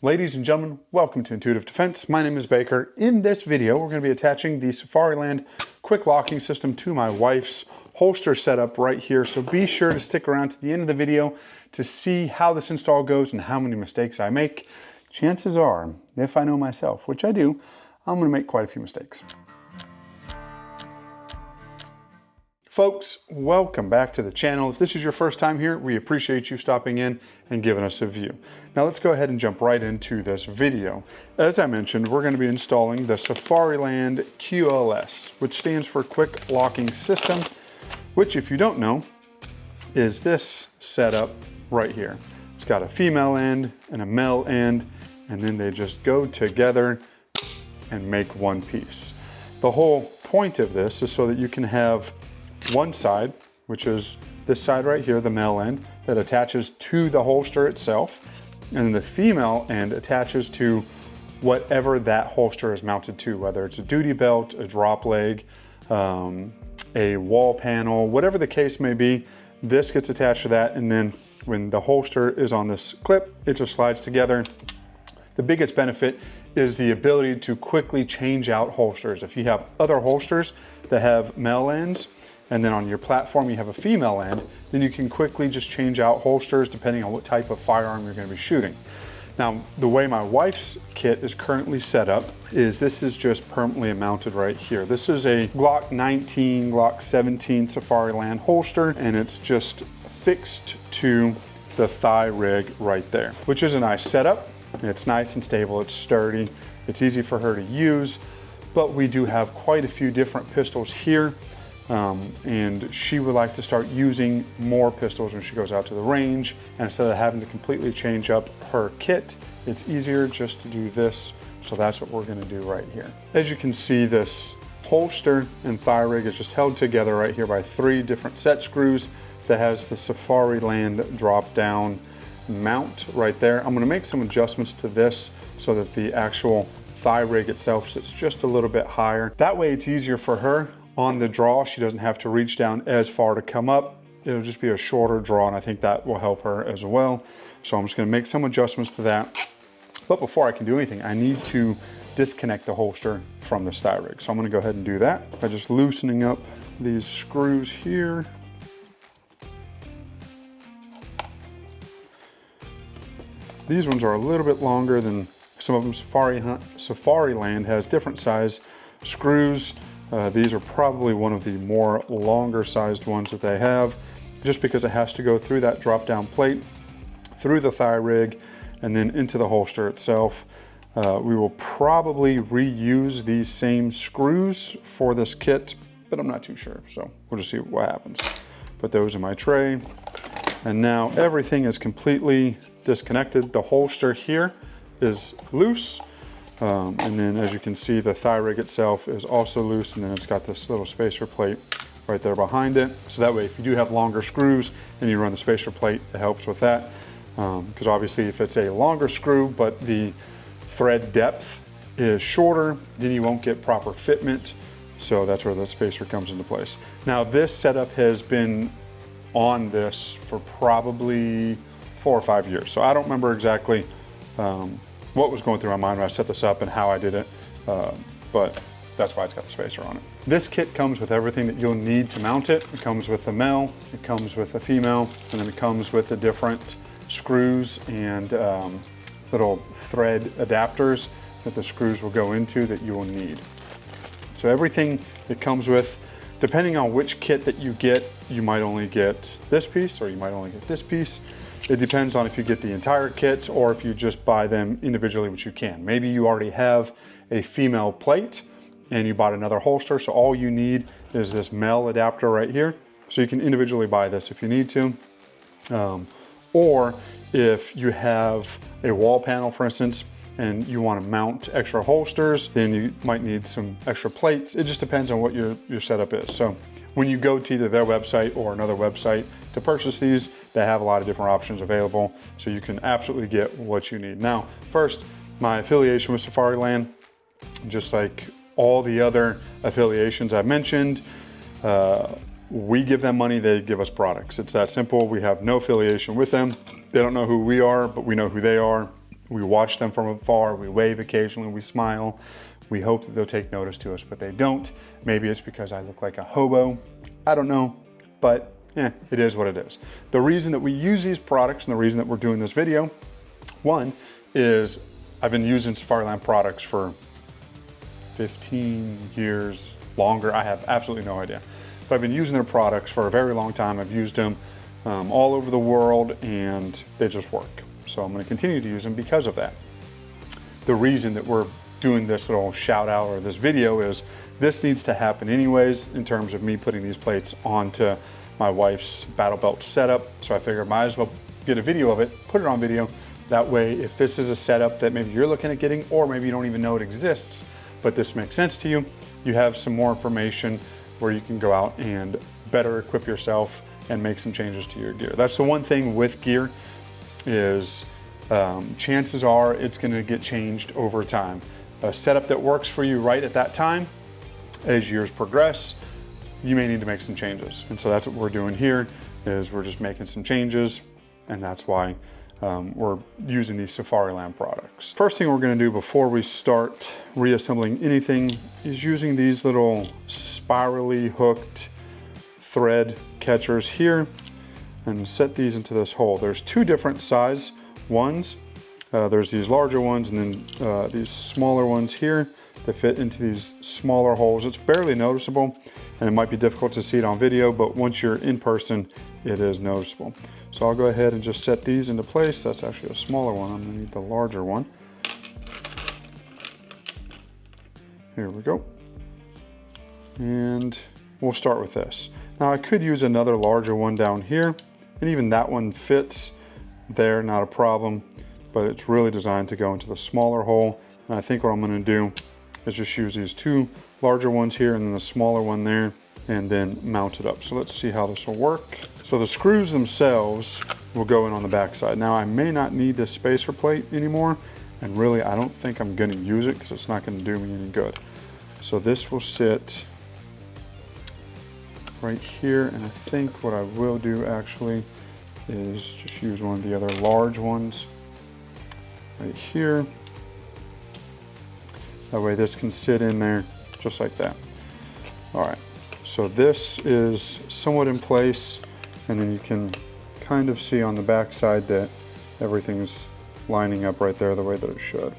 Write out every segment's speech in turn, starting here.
Ladies and gentlemen, welcome to Intuitive Defense. My name is Baker. In this video, we're going to be attaching the Safariland quick locking system to my wife's holster setup right here. So be sure to stick around to the end of the video to see how this install goes and how many mistakes I make. Chances are, if I know myself, which I do, I'm going to make quite a few mistakes. Folks, welcome back to the channel. If this is your first time here, we appreciate you stopping in and giving us a view. Now let's go ahead and jump right into this video. As I mentioned, we're going to be installing the Safariland QLS, which stands for Quick Locking System, which, if you don't know, is this setup right here. It's got a female end and a male end, and then they just go together and make one piece. The whole point of this is so that you can have one side, which is this side right here, the male end, that attaches to the holster itself, and then the female end attaches to whatever that holster is mounted to, whether it's a duty belt, a drop leg, a wall panel, whatever the case may be. This gets attached to that, and then when the holster is on this clip, it just slides together. The biggest benefit is the ability to quickly change out holsters. If you have other holsters that have male ends, and then on your platform you have a female end, then you can quickly just change out holsters depending on what type of firearm you're going to be shooting. Now, the way my wife's kit is currently set up is this is just permanently mounted right here. This is a Glock 19, Glock 17 Safariland holster, and it's just fixed to the thigh rig right there, which is a nice setup. It's nice and stable, it's sturdy, it's easy for her to use, but we do have quite a few different pistols here. And she would like to start using more pistols when she goes out to the range, and instead of having to completely change up her kit, it's easier just to do this. So that's what we're going to do right here. As you can see, this holster and thigh rig is just held together right here by 3 different set screws that has the Safariland drop down mount right there. I'm going to make some adjustments to this so that the actual thigh rig itself sits just a little bit higher. That way it's easier for her on the draw. She doesn't have to reach down as far to come up. It'll just be a shorter draw, and I think that will help her as well. So I'm just going to make some adjustments to that. But before I can do anything, I need to disconnect the holster from the thigh rig. So I'm going to go ahead and do that by just loosening up these screws here. These ones are a little bit longer than some of them. Safariland has different size screws. These are probably one of the more longer sized ones that they have, just because it has to go through that drop down plate, through the thigh rig, and then into the holster itself. We will probably reuse these same screws for this kit, but I'm not too sure, so we'll just see what happens. Put those in my tray, and now everything is completely disconnected. The holster here is loose. And then, as you can see, the thigh rig itself is also loose, and then it's got this little spacer plate right there behind it. So that way, if you do have longer screws and you run the spacer plate, it helps with that. Because obviously, if it's a longer screw, but the thread depth is shorter, then you won't get proper fitment. So that's where the spacer comes into place. Now, this setup has been on this for probably 4 or 5 years. So I don't remember exactly what was going through my mind when I set this up and how I did it, but that's why it's got the spacer on it. This kit comes with everything that you'll need to mount it. It comes with a male, it comes with a female, and then it comes with the different screws and little thread adapters that the screws will go into that you will need. So everything it comes with, depending on which kit that you get, you might only get this piece or you might only get this piece. It depends on if you get the entire kit or if you just buy them individually, which you can. Maybe you already have a female plate and you bought another holster, so all you need is this male adapter right here. So you can individually buy this if you need to. Or if you have a wall panel, for instance, and you want to mount extra holsters, then you might need some extra plates. It just depends on what your setup is. So when you go to either their website or another website to purchase these, they have a lot of different options available, so you can absolutely get what you need. Now, first, my affiliation with Safariland, just like all the other affiliations I've mentioned, we give them money, they give us products. It's that simple. We have no affiliation with them. They don't know who we are, but we know who they are. We watch them from afar, we wave occasionally, we smile. We hope that they'll take notice to us, but they don't. Maybe it's because I look like a hobo. I don't know, but it is what it is. The reason that we use these products and the reason that we're doing this video, one is I've been using Safariland products for 15 years, longer. I have absolutely no idea. But I've been using their products for a very long time. I've used them all over the world and they just work. So I'm gonna continue to use them because of that. The reason that we're doing this little shout out or this video is this needs to happen anyways in terms of me putting these plates onto my wife's battle belt setup. So I figured might as well get a video of it, put it on video. That way, if this is a setup that maybe you're looking at getting, or maybe you don't even know it exists, but this makes sense to you, you have some more information where you can go out and better equip yourself and make some changes to your gear. That's the one thing with gear is chances are it's gonna get changed over time. A setup that works for you right at that time, as years progress, you may need to make some changes. And so that's what we're doing here, is we're just making some changes, and that's why we're using these Safariland products. First thing we're gonna do before we start reassembling anything is using these little spirally hooked thread catchers here and set these into this hole. There's two different size ones. There's these larger ones and then these smaller ones here that fit into these smaller holes. It's barely noticeable and it might be difficult to see it on video, but once you're in person, it is noticeable. So I'll go ahead and just set these into place. That's actually a smaller one. I'm gonna need the larger one. Here we go. And we'll start with this. Now I could use another larger one down here, and even that one fits there, not a problem, but it's really designed to go into the smaller hole. And I think what I'm gonna do is just use these two larger ones here and then the smaller one there, and then mount it up. So let's see how this will work. So the screws themselves will go in on the back side. Now I may not need this spacer plate anymore, and really I don't think I'm gonna use it because it's not gonna do me any good. So this will sit right here, and I think what I will do actually is just use one of the other large ones right here. That way this can sit in there just like that. All right, so this is somewhat in place, and then you can kind of see on the back side that everything's lining up right there the way that it should.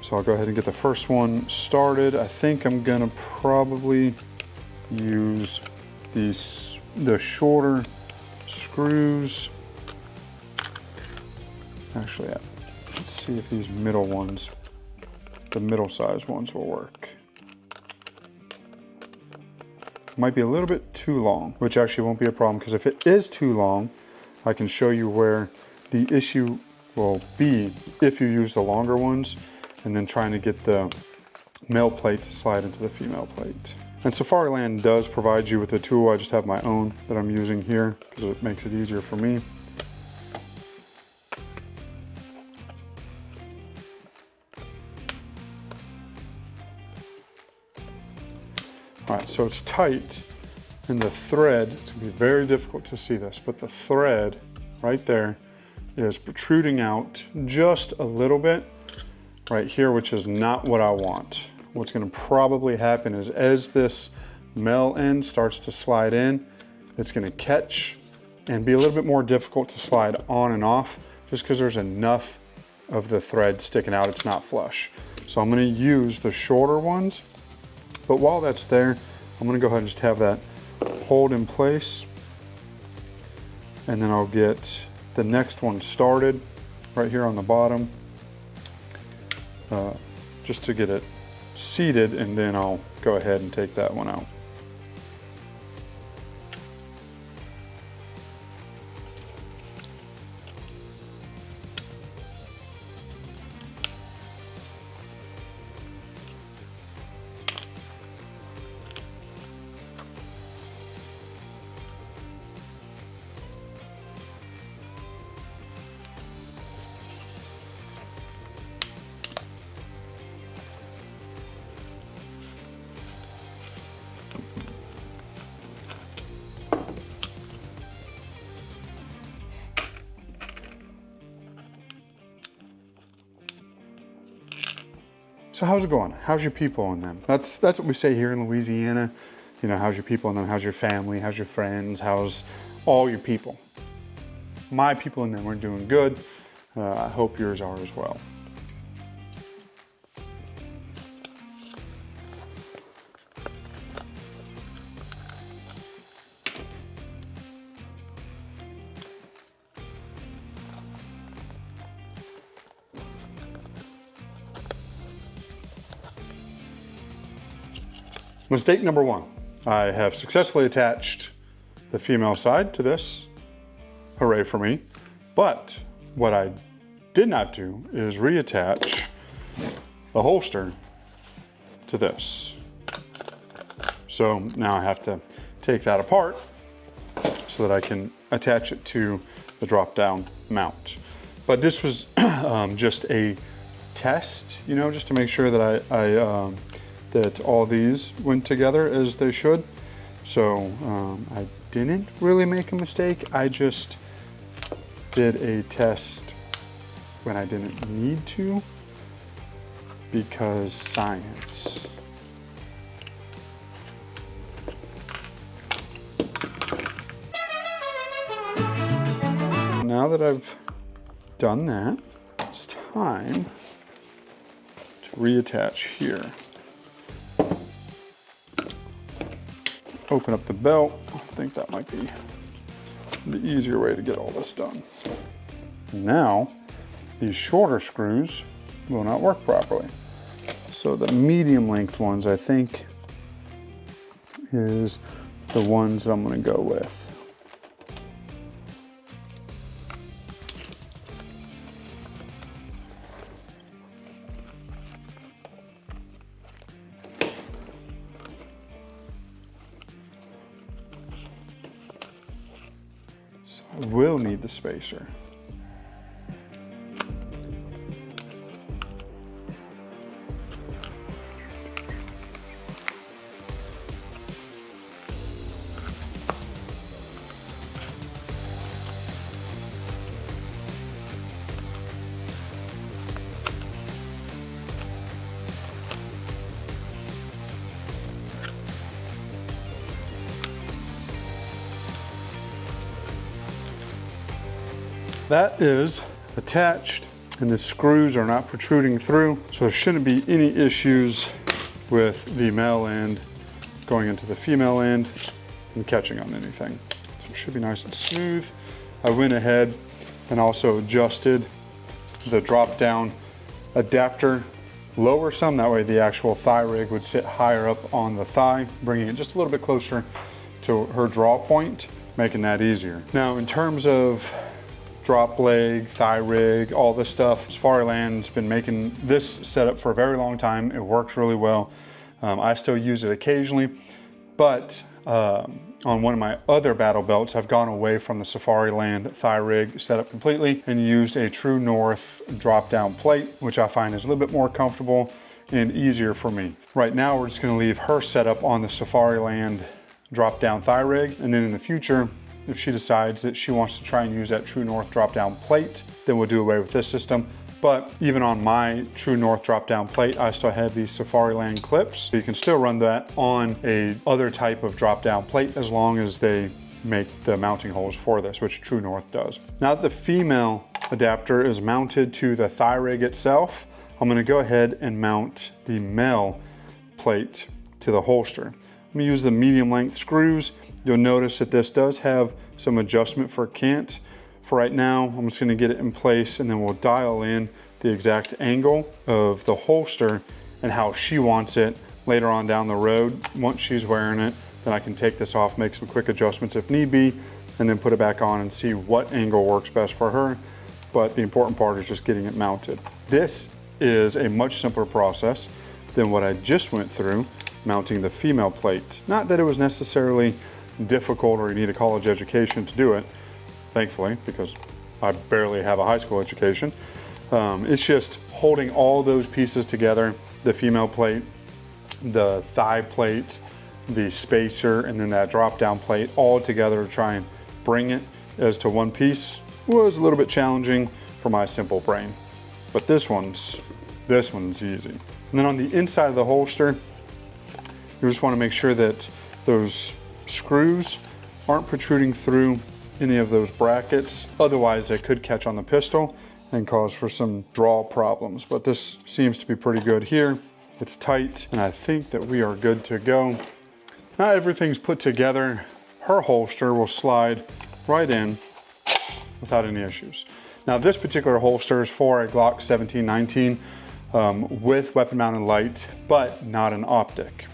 So I'll go ahead and get the first one started. I think I'm gonna probably use the shorter screws. Actually, let's see if these middle ones, the middle size ones, will work. Might be a little bit too long, which actually won't be a problem, because if it is too long, I can show you where the issue will be if you use the longer ones and then trying to get the male plate to slide into the female plate. And Safariland does provide you with a tool. I just have my own that I'm using here because it makes it easier for me. All right, so it's tight, and the thread, it's gonna be very difficult to see this, but the thread right there is protruding out just a little bit right here, which is not what I want. What's gonna probably happen is as this male end starts to slide in, it's gonna catch and be a little bit more difficult to slide on and off just because there's enough of the thread sticking out, it's not flush. So I'm gonna use the shorter ones. But while that's there, I'm gonna go ahead and just have that hold in place. And then I'll get the next one started right here on the bottom, just to get it seated, and then I'll go ahead and take that one out. So how's it going? How's your people in them? That's what we say here in Louisiana. You know, how's your people in them? How's your family? How's your friends? How's all your people? My people in them are doing good. I hope yours are as well. Mistake number one, I have successfully attached the female side to this. Hooray for me. But what I did not do is reattach the holster to this. So now I have to take that apart so that I can attach it to the drop down mount. But this was just a test, you know, just to make sure that that all these went together as they should. So I didn't really make a mistake. I just did a test when I didn't need to, because science. Now that I've done that, it's time to reattach here. Open up the belt. I think that might be the easier way to get all this done. Now, these shorter screws will not work properly. So the medium length ones, I think, is the ones that I'm gonna go with. So I will need the spacer. That is attached, and the screws are not protruding through, so there shouldn't be any issues with the male end going into the female end and catching on anything. So it should be nice and smooth. I went ahead and also adjusted the drop down adapter lower some, that way the actual thigh rig would sit higher up on the thigh, bringing it just a little bit closer to her draw point, making that easier. Now, in terms of drop leg, thigh rig, all this stuff, Safariland's been making this setup for a very long time. It works really well. I still use it occasionally, but on one of my other battle belts, I've gone away from the Safariland thigh rig setup completely and used a True North drop down plate, which I find is a little bit more comfortable and easier for me. Right now, we're just gonna leave her setup on the Safariland drop down thigh rig, and then in the future, if she decides that she wants to try and use that True North drop-down plate, then we'll do away with this system. But even on my True North drop-down plate, I still have these Safariland clips. So you can still run that on a other type of drop-down plate as long as they make the mounting holes for this, which True North does. Now that the female adapter is mounted to the thigh rig itself, I'm gonna go ahead and mount the male plate to the holster. I'm gonna use the medium length screws. You'll notice that this does have some adjustment for cant. For right now, I'm just gonna get it in place and then we'll dial in the exact angle of the holster and how she wants it later on down the road. Once she's wearing it, then I can take this off, make some quick adjustments if need be, and then put it back on and see what angle works best for her. But the important part is just getting it mounted. This is a much simpler process than what I just went through, mounting the female plate. Not that it was necessarily difficult or you need a college education to do it, thankfully, because I barely have a high school education. It's just holding all those pieces together, the female plate, the thigh plate, the spacer, and then that drop down plate all together to try and bring it as to one piece was a little bit challenging for my simple brain. But this one's easy. And then on the inside of the holster, you just want to make sure that those screws aren't protruding through any of those brackets. Otherwise, they could catch on the pistol and cause for some draw problems. But this seems to be pretty good here. It's tight, and I think that we are good to go. Now everything's put together. Her holster will slide right in without any issues. Now this particular holster is for a Glock 1719 with weapon mounted light, but not an optic.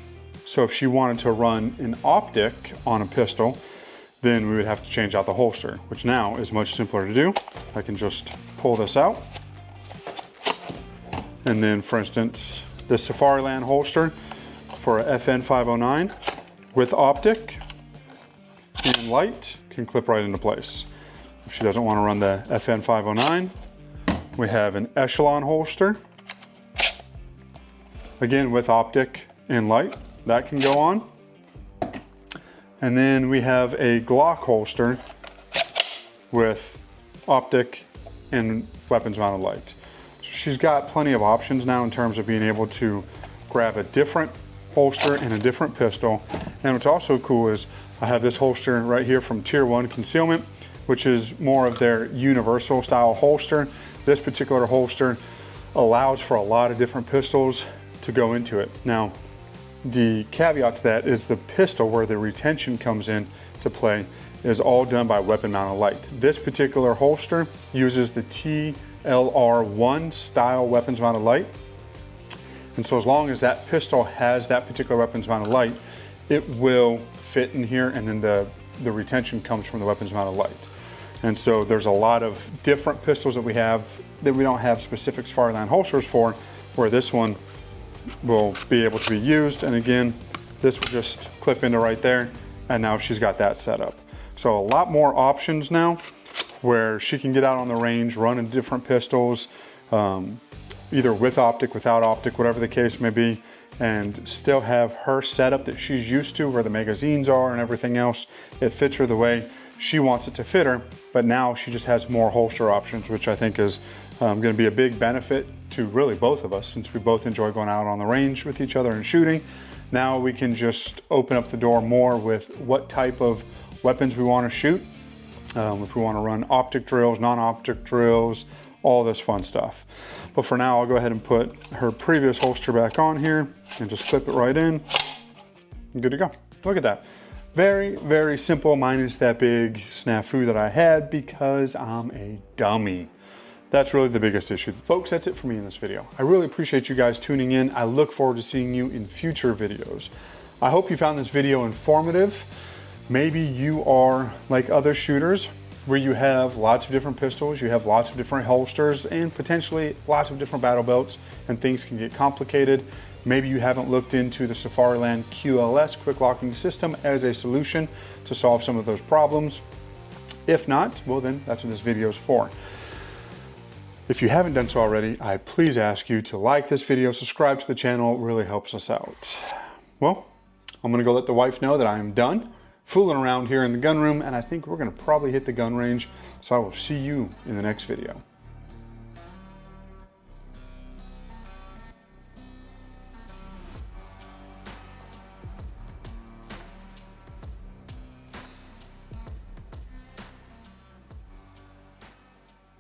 So if she wanted to run an optic on a pistol, then we would have to change out the holster, which now is much simpler to do. I can just pull this out. And then for instance, the Safariland holster for a FN509 with optic and light can clip right into place. If she doesn't want to run the FN509, we have an Echelon holster, again with optic and light, that can go on. And then we have a Glock holster with optic and weapons mounted light. So she's got plenty of options now in terms of being able to grab a different holster and a different pistol. And what's also cool is I have this holster right here from Tier 1 Concealment, which is more of their universal style holster. This particular holster allows for a lot of different pistols to go into it. Now, the caveat to that is the pistol where the retention comes in to play is all done by weapon mounted light. This particular holster uses the TLR1 style weapons mounted light. And so as long as that pistol has that particular weapons mounted light, it will fit in here, and then the retention comes from the weapons mounted light. And so there's a lot of different pistols that we have that we don't have specific Safariland holsters for, where this one will be able to be used. And again, this will just clip into right there, and now she's got that set up. So a lot more options now where she can get out on the range, running different pistols, either with optic, without optic, whatever the case may be, and still have her setup that she's used to, where the magazines are and everything else. It fits her the way she wants it to fit her, but now she just has more holster options, which I think is going to be a big benefit to really both of us, since we both enjoy going out on the range with each other and shooting. Now we can just open up the door more with what type of weapons we want to shoot. If we want to run optic drills, non-optic drills, all this fun stuff. But for now, I'll go ahead and put her previous holster back on here and just clip it right in. Good to go. Look at that. Very, very simple, minus that big snafu that I had because I'm a dummy. That's really the biggest issue. Folks, that's it for me in this video. I really appreciate you guys tuning in. I look forward to seeing you in future videos. I hope you found this video informative. Maybe you are like other shooters where you have lots of different pistols, you have lots of different holsters, and potentially lots of different battle belts, and things can get complicated. Maybe you haven't looked into the Safariland QLS quick locking system as a solution to solve some of those problems. If not, well then that's what this video is for. If you haven't done so already, I please ask you to like this video, subscribe to the channel, it really helps us out. Well, I'm gonna go let the wife know that I am done fooling around here in the gun room, and I think we're gonna probably hit the gun range. So I will see you in the next video.